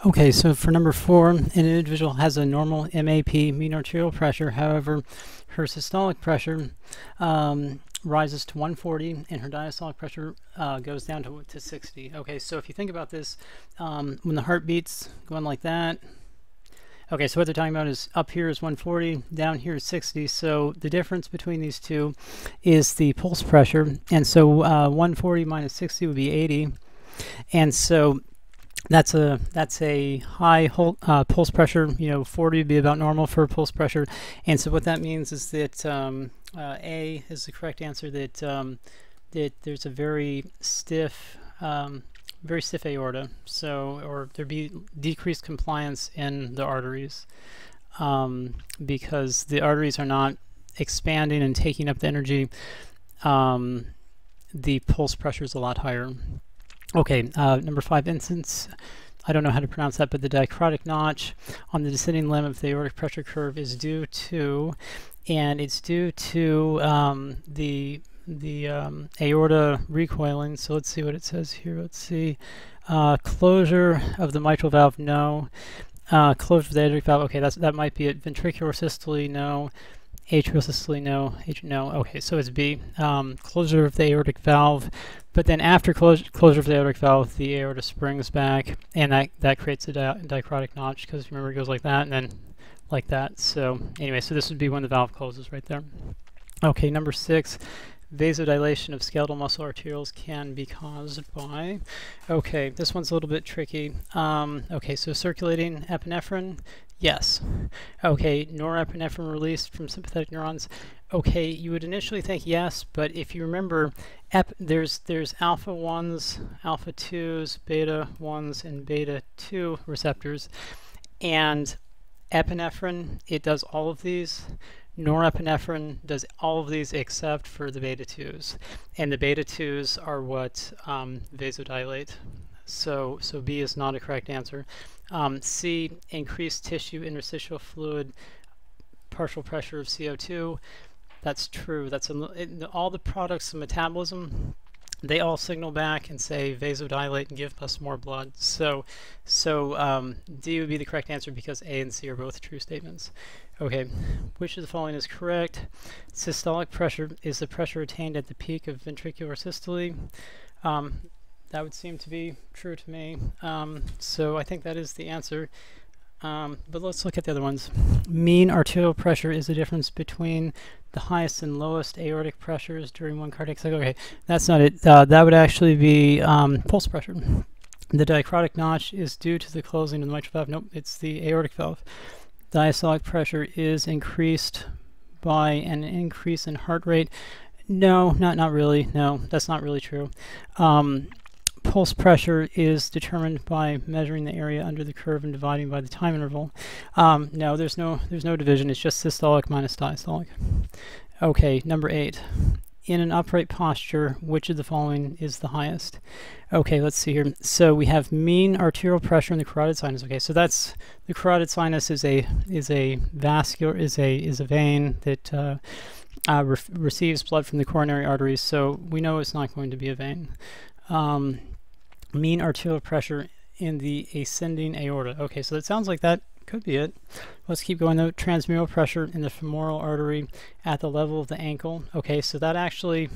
Okay, so for number 4, an individual has a normal MAP, mean arterial pressure. However, her systolic pressure rises to 140 and her diastolic pressure goes down to 60. Okay, so if you think about this, when the heart beats going like that, okay, so what they're talking about is up here is 140, down here is 60. So the difference between these two is the pulse pressure. And so 140 minus 60 would be 80. And so that's a high pulse pressure. 40 would be about normal for pulse pressure. And so what that means is that A is the correct answer, that that there's a very stiff aorta, so, or there'd be decreased compliance in the arteries because the arteries are not expanding and taking up the energy. The pulse pressure is a lot higher. Okay, number 5 instance, I don't know how to pronounce that, but the dicrotic notch on the descending limb of the aortic pressure curve is due to, and it's due to the aorta recoiling. So let's see what it says here. Let's see. Closure of the mitral valve, no. Closure of the aortic valve, okay, that might be it. Ventricular systole, no. Atrial systole, no. No. Okay, so it's B. Closure of the aortic valve, but then after closure of the aortic valve, the aorta springs back, and that creates a dicrotic notch, because remember it goes like that and then like that. So anyway, so this would be when the valve closes right there. Okay, number 6. Vasodilation of skeletal muscle arterioles can be caused by, okay, this one's a little bit tricky. Okay, so circulating epinephrine, yes. Okay, norepinephrine released from sympathetic neurons. Okay, you would initially think yes, but if you remember, there's alpha 1s, alpha 2s, beta 1s, and beta 2 receptors, and epinephrine, it does all of these. Norepinephrine does all of these except for the beta 2s, and the beta 2s are what vasodilate. So B is not a correct answer. C, increased tissue interstitial fluid partial pressure of CO2. That's true. That's all the products of metabolism. They all signal back and say vasodilate and give us more blood. So D would be the correct answer because A and C are both true statements. Okay, which of the following is correct? Systolic pressure is the pressure attained at the peak of ventricular systole. That would seem to be true to me. So I think that is the answer. But let's look at the other ones. Mean arterial pressure is the difference between the highest and lowest aortic pressures during one cardiac cycle. Okay, that's not it. That would actually be pulse pressure. The dicrotic notch is due to the closing of the mitral valve. Nope, it's the aortic valve. Diastolic pressure is increased by an increase in heart rate. No, not really. No, that's not really true. Pulse pressure is determined by measuring the area under the curve and dividing by the time interval. No, there's no division. It's just systolic minus diastolic. Okay, number 8. In an upright posture, which of the following is the highest? Okay, let's see here. So we have mean arterial pressure in the carotid sinus. Okay, so that's the carotid sinus is a vein that receives blood from the coronary arteries. So we know it's not going to be a vein. Mean arterial pressure in the ascending aorta. Okay, so that sounds like that could be it. Let's keep going though. Transmural pressure in the femoral artery at the level of the ankle. Okay, so that actually,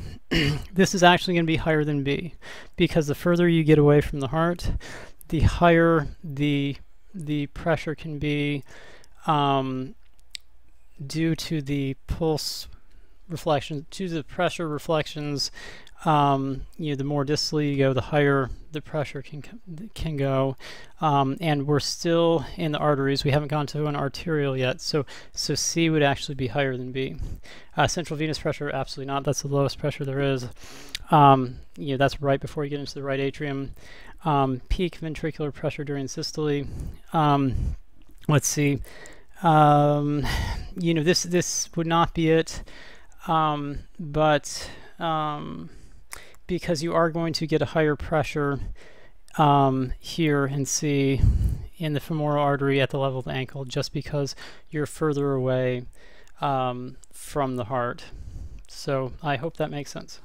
this is actually going to be higher than B, because the further you get away from the heart, the higher the pressure can be due to the pulse reflection, to the pressure reflections. The more distally you go, the higher the pressure can go, and we're still in the arteries. We haven't gone to an arterial yet, so C would actually be higher than B. Central venous pressure, absolutely not. That's the lowest pressure there is. That's right before you get into the right atrium. Peak ventricular pressure during systole. Let's see. This would not be it, but because you are going to get a higher pressure here and C in the femoral artery at the level of the ankle, just because you're further away from the heart. So I hope that makes sense.